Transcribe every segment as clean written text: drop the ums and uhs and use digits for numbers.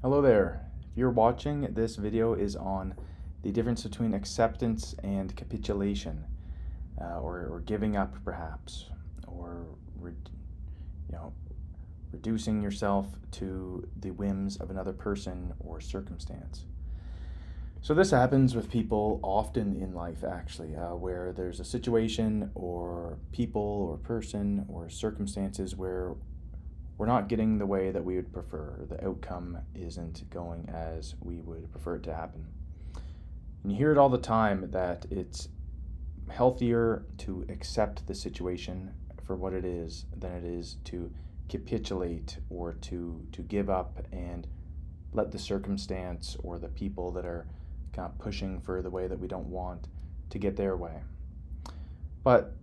Hello there. If you're watching, this video is on the difference between acceptance and capitulation, or giving up, perhaps, or reducing yourself to the whims of another person or circumstance. So this happens with people often in life, actually, where there's a situation or people or person or circumstances where we're not getting the way that we would prefer. The outcome isn't going as we would prefer it to happen. And you hear it all the time that it's healthier to accept the situation for what it is than it is to capitulate or to give up and let the circumstance or the people that are kind of pushing for the way that we don't want to get their way. But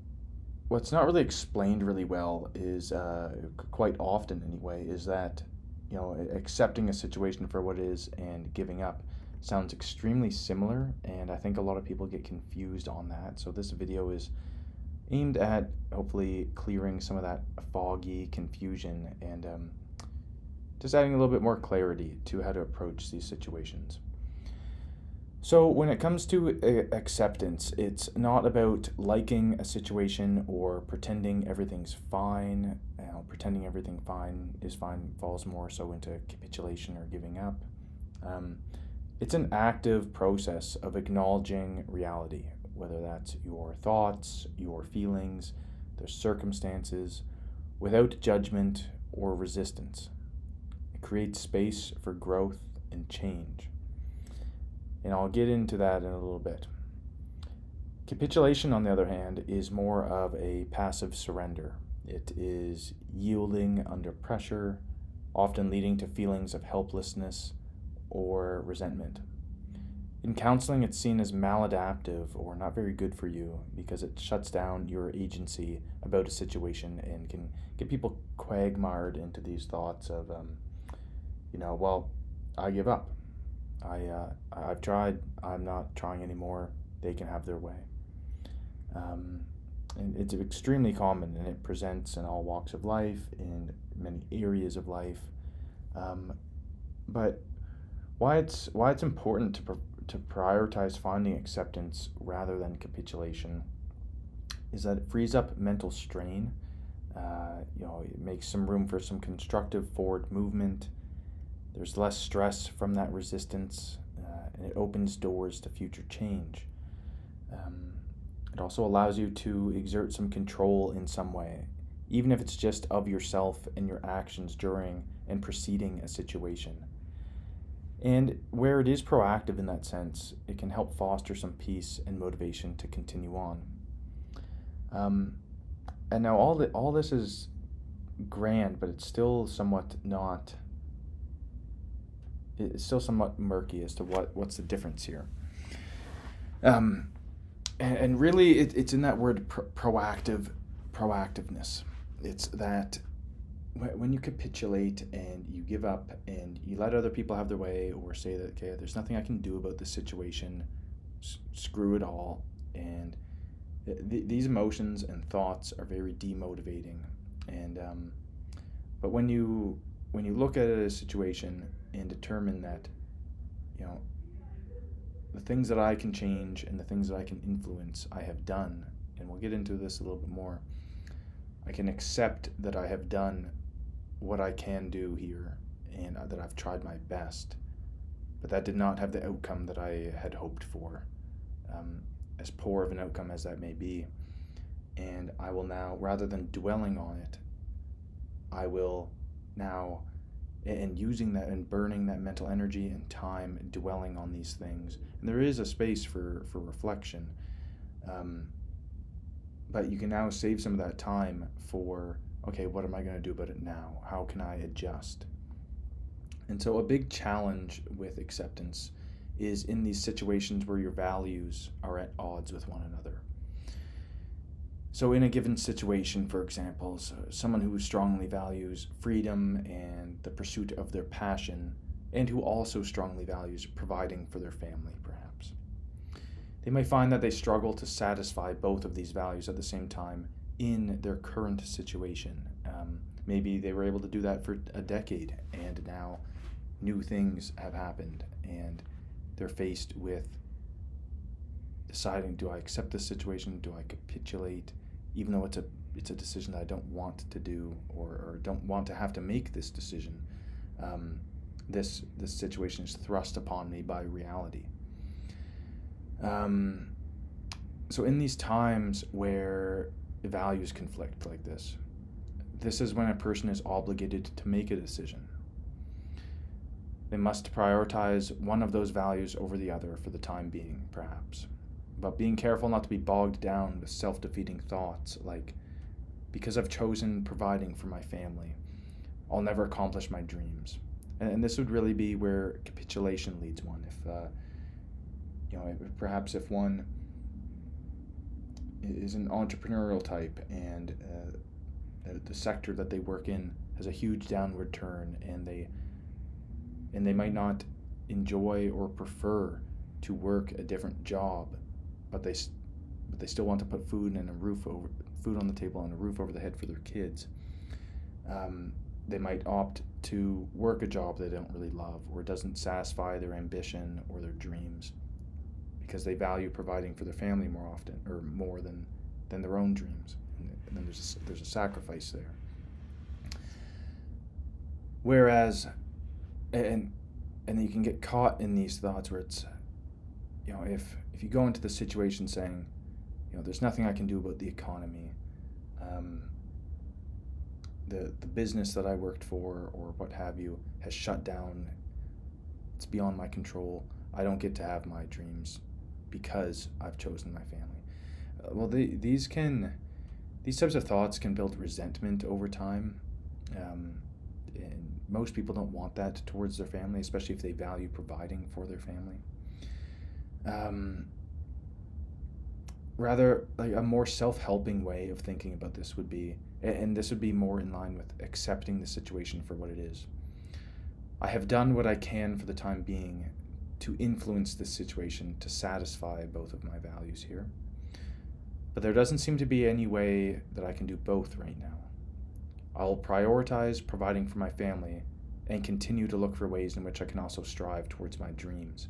what's not really explained really well is, quite often anyway, is that accepting a situation for what it is and giving up sounds extremely similar, and I think a lot of people get confused on that. So this video is aimed at hopefully clearing some of that foggy confusion and just adding a little bit more clarity to how to approach these situations. So when it comes to acceptance, it's not about liking a situation or pretending everything's fine. Pretending everything fine is fine falls more so into capitulation or giving up. It's an active process of acknowledging reality, whether that's your thoughts, your feelings, the circumstances, without judgment or resistance. It creates space for growth and change. And I'll get into that in a little bit. Capitulation, on the other hand, is more of a passive surrender. It is yielding under pressure, often leading to feelings of helplessness or resentment. In counseling, it's seen as maladaptive or not very good for you because it shuts down your agency about a situation and can get people quagmired into these thoughts of, well, I give up. I've tried. I'm not trying anymore. They can have their way. And it's extremely common, and it presents in all walks of life, in many areas of life. But why it's important to prioritize finding acceptance rather than capitulation is that it frees up mental strain. It makes some room for some constructive forward movement. There's less stress from that resistance, and it opens doors to future change. It also allows you to exert some control in some way, even if it's just of yourself and your actions during and preceding a situation. And where it is proactive in that sense, it can help foster some peace and motivation to continue on. And now all this is grand, but it's still somewhat not. It's still somewhat murky as to what's the difference here. And really, it's in that word proactiveness. It's that when you capitulate and you give up and you let other people have their way, or say that, okay, there's nothing I can do about this situation, screw it all, and these emotions and thoughts are very demotivating. And but when you look at a situation and determine that, the things that I can change and the things that I can influence, I have done, and we'll get into this a little bit more. I can accept that I have done what I can do here and that I've tried my best, but that did not have the outcome that I had hoped for, as poor of an outcome as that may be. And I will now, rather than dwelling on it, I will now, and using that and burning that mental energy and time dwelling on these things. And there is a space for reflection, but you can now save some of that time for, okay, what am I going to do about it now? How can I adjust? And so a big challenge with acceptance is in these situations where your values are at odds with one another. So in a given situation, for example, someone who strongly values freedom and the pursuit of their passion, and who also strongly values providing for their family, perhaps. They may find that they struggle to satisfy both of these values at the same time in their current situation. Maybe they were able to do that for a decade, and now new things have happened and they're faced with deciding, do I accept this situation? Do I capitulate? Even though it's a decision that I don't want to do, or don't want to have to make this decision. This situation is thrust upon me by reality. So in these times where values conflict like this is when a person is obligated to make a decision. They must prioritize one of those values over the other for the time being, perhaps. But being careful not to be bogged down with self-defeating thoughts like, because I've chosen providing for my family, I'll never accomplish my dreams. And this would really be where capitulation leads one. Perhaps if one is an entrepreneurial type and the sector that they work in has a huge downward turn, and they might not enjoy or prefer to work a different job, but they still want to put food on the table and a roof over the head for their kids. They might opt to work a job they don't really love, or doesn't satisfy their ambition or their dreams, because they value providing for their family more than their own dreams. And then there's a sacrifice there. Whereas, and you can get caught in these thoughts where it's, if you go into the situation saying, there's nothing I can do about the economy, the business that I worked for or what have you has shut down, it's beyond my control, I don't get to have my dreams because I've chosen my family. These types of thoughts can build resentment over time, and most people don't want that towards their family, especially if they value providing for their family. Rather, like a more self-helping way of thinking about this would be, and this would be more in line with accepting the situation for what it is. I have done what I can for the time being to influence this situation to satisfy both of my values here. But there doesn't seem to be any way that I can do both right now. I'll prioritize providing for my family and continue to look for ways in which I can also strive towards my dreams.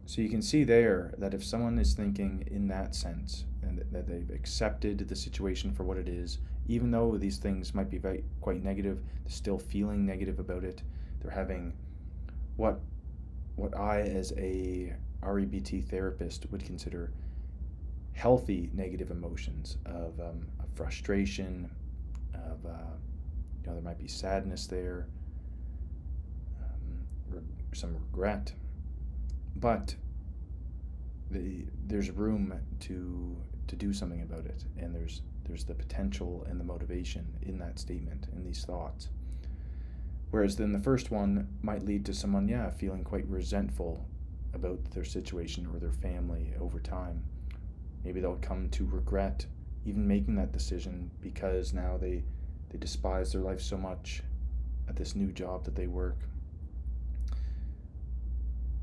So you can see there that if someone is thinking in that sense, and that they've accepted the situation for what it is, even though these things might be quite negative, they're still feeling negative about it. They're having what I, as a REBT therapist, would consider healthy negative emotions of frustration, of there might be sadness there, some regret, but there's room to do something about it, and there's the potential and the motivation in that statement, in these thoughts. Whereas then the first one might lead to someone, feeling quite resentful about their situation or their family over time. Maybe they'll come to regret even making that decision, because now they despise their life so much at this new job that they work,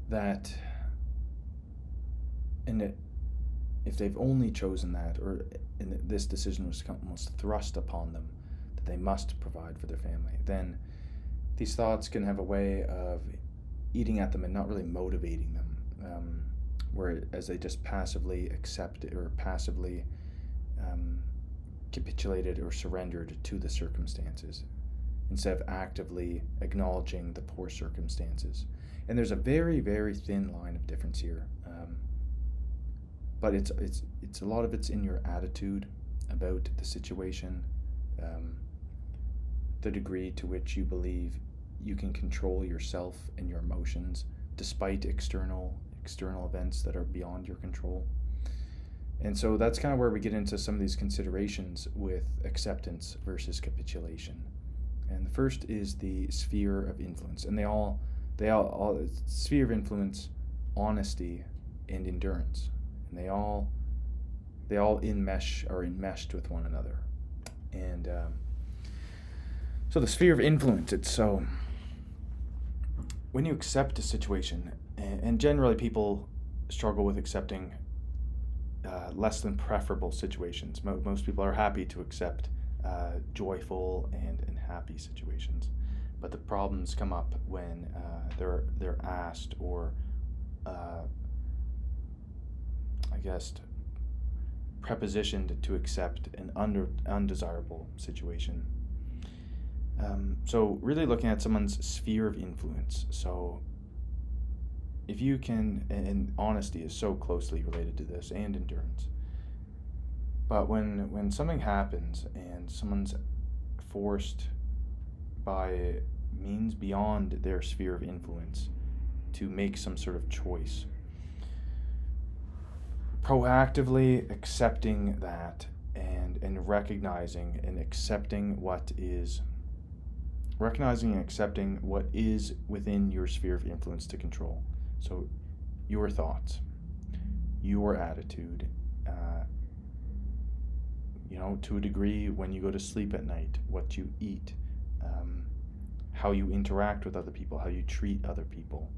that, if they've only chosen that, or this decision was almost thrust upon them, that they must provide for their family, then these thoughts can have a way of eating at them and not really motivating them, whereas they just passively accept it, or passively capitulated or surrendered to the circumstances, instead of actively acknowledging the poor circumstances. And there's a very, very thin line of difference here, but it's a lot of it's in your attitude about the situation, the degree to which you believe you can control yourself and your emotions despite external events that are beyond your control. And so that's kind of where we get into some of these considerations with acceptance versus capitulation. And the first is the sphere of influence, and they all sphere of influence, honesty, and endurance, and they all are enmeshed with one another. And so the sphere of influence, it's so when you accept a situation, and generally people struggle with accepting less than preferable situations. Most people are happy to accept joyful and happy situations. but the problems come up when they're asked or I guess prepositioned to accept an undesirable situation. So really looking at someone's sphere of influence. So if you can, and honesty is so closely related to this, and endurance. But when something happens and someone's forced by means beyond their sphere of influence to make some sort of choice, proactively accepting that and recognizing and accepting what is within your sphere of influence to control. So your thoughts, your attitude, to a degree when you go to sleep at night, what you eat, how you interact with other people, how you treat other people.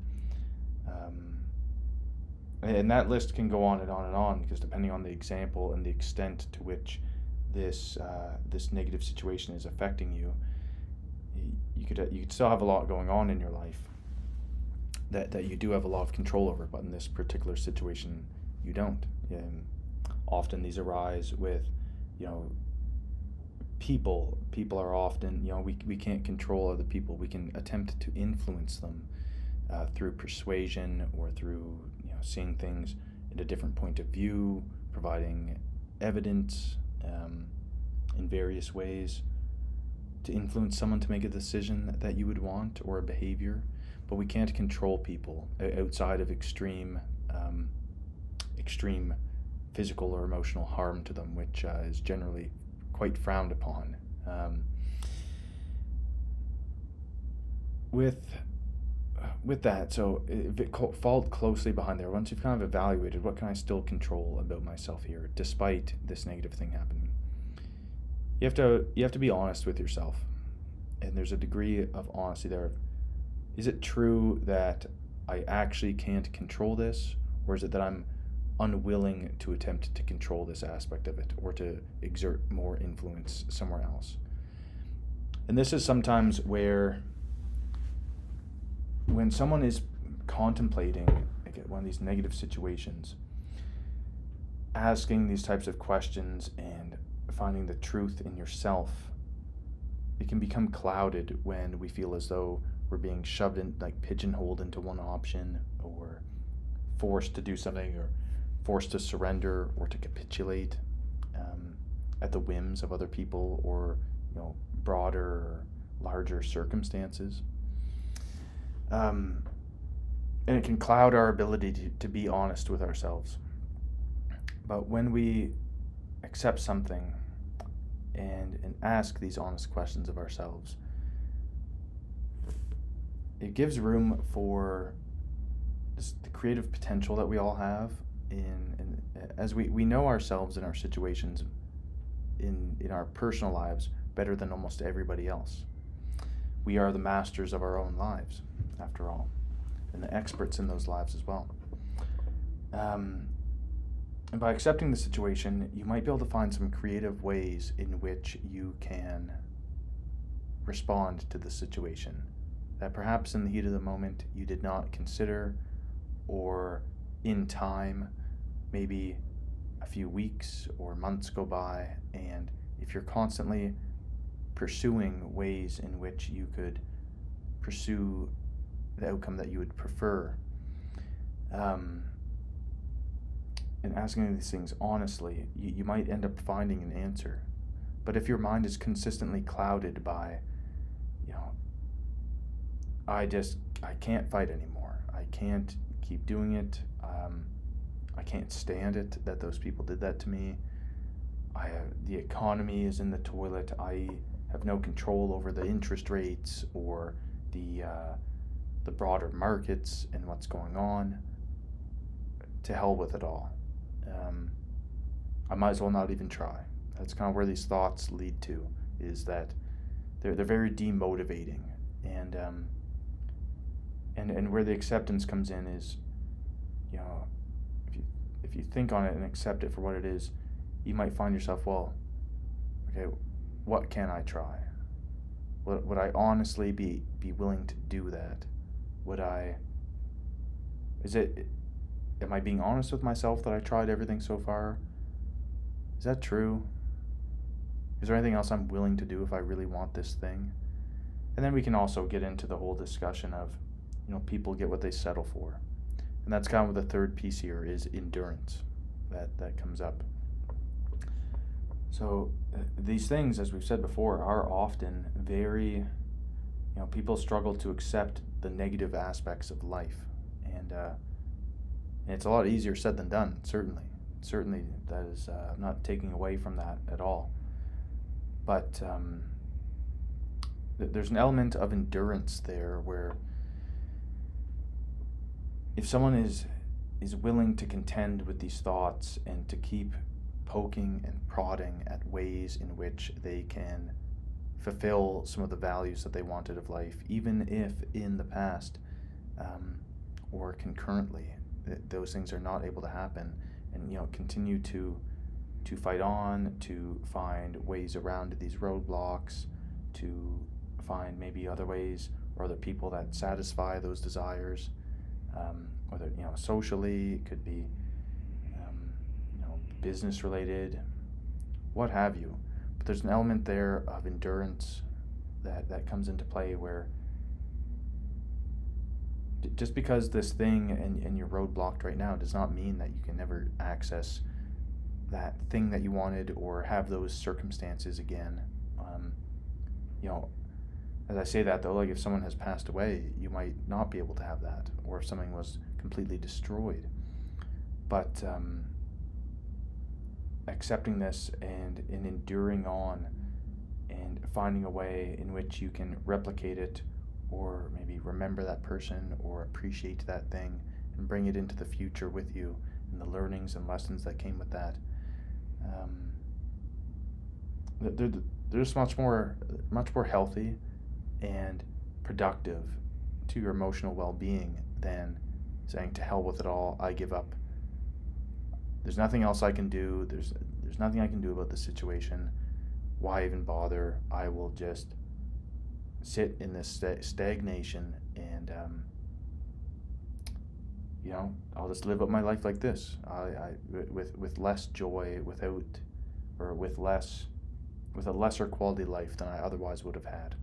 And that list can go on and on and on, because depending on the example and the extent to which this negative situation is affecting you, you could still have a lot going on in your life that you do have a lot of control over, but in this particular situation you don't. Often these arise with people are often, we can't control other people. We can attempt to influence them through persuasion or through seeing things in a different point of view, providing evidence in various ways to influence someone to make a decision that you would want, or a behavior. But we can't control people outside of extreme physical or emotional harm to them, which is generally quite frowned upon. With that, so if it fall closely behind there, once you've kind of evaluated what can I still control about myself here, despite this negative thing happening, you have to be honest with yourself, and there's a degree of honesty there. Is it true that I actually can't control this, or is it that I'm unwilling to attempt to control this aspect of it, or to exert more influence somewhere else? And this is sometimes where, when someone is contemplating one of these negative situations, asking these types of questions and finding the truth in yourself, it can become clouded when we feel as though we're being shoved in, like pigeonholed into one option, or forced to do something, or forced to surrender or to capitulate at the whims of other people, or broader or larger circumstances. And it can cloud our ability to be honest with ourselves. But when we accept something and ask these honest questions of ourselves, it gives room for the creative potential that we all have as we know ourselves and our situations in our personal lives better than almost everybody else. We are the masters of our own lives, after all, and the experts in those lives as well. And by accepting the situation, you might be able to find some creative ways in which you can respond to the situation that perhaps in the heat of the moment you did not consider, or in time, maybe a few weeks or months go by, and if you're constantly pursuing ways in which you could pursue the outcome that you would prefer, and asking these things honestly, you might end up finding an answer. But if your mind is consistently clouded by, I can't fight anymore, I can't keep doing it, I can't stand it that those people did that to me, the economy is in the toilet, I have no control over the interest rates or the broader markets and what's going on, to hell with it all. I might as well not even try. That's kind of where these thoughts lead to, is that they're very demotivating, and where the acceptance comes in is, if you think on it and accept it for what it is, you might find yourself, well, okay, what can I try? Would I honestly be willing to do that? Am I being honest with myself that I tried everything so far? Is that true? Is there anything else I'm willing to do if I really want this thing? And then we can also get into the whole discussion of, people get what they settle for. And that's kind of the third piece here is endurance. That comes up. So these things, as we've said before, are often very, people struggle to accept the negative aspects of life. And it's a lot easier said than done, certainly. Certainly, that is not taking away from that at all. But there's an element of endurance there where if someone is willing to contend with these thoughts and to keep poking and prodding at ways in which they can fulfill some of the values that they wanted of life, even if in the past or concurrently those things are not able to happen, and continue to fight on, to find ways around these roadblocks, to find maybe other ways or other people that satisfy those desires, whether socially, it could be business related, what have you. But there's an element there of endurance that comes into play where just because this thing and you're roadblocked right now does not mean that you can never access that thing that you wanted or have those circumstances again. As I say that though, like if someone has passed away, you might not be able to have that, or if something was completely destroyed. But accepting this and enduring on and finding a way in which you can replicate it, or maybe remember that person or appreciate that thing and bring it into the future with you and the learnings and lessons that came with that. There's much more healthy and productive to your emotional well-being than saying, to hell with it all, I give up. There's nothing else I can do. There's nothing I can do about the situation. Why even bother? I will just sit in this stagnation and I'll just live up my life like this. With less joy, with a lesser quality life than I otherwise would have had.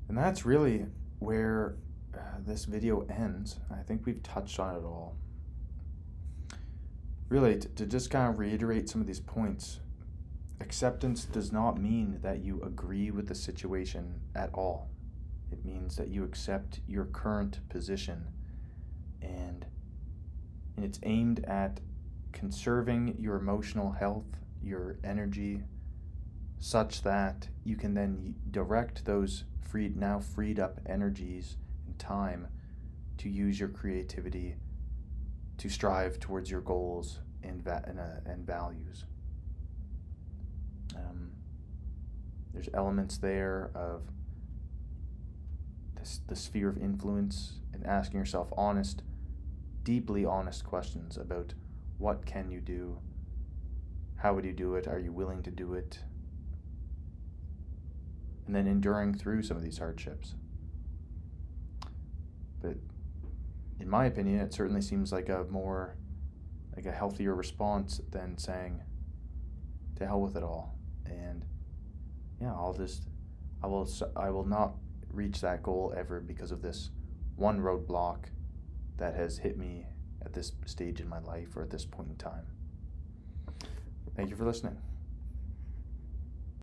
And that's really where this video ends. I think we've touched on it all. Really, to just kind of reiterate some of these points, acceptance does not mean that you agree with the situation at all. It means that you accept your current position, and it's aimed at conserving your emotional health, your energy, such that you can then direct those freed up energies and time to use your creativity to strive towards your goals and values. There's elements there of the sphere of influence and asking yourself deeply honest questions about what can you do, how would you do it, are you willing to do it, and then enduring through some of these hardships. But in my opinion, it certainly seems like a healthier response than saying, to hell with it all. And I will not reach that goal ever because of this one roadblock that has hit me at this stage in my life or at this point in time. Thank you for listening.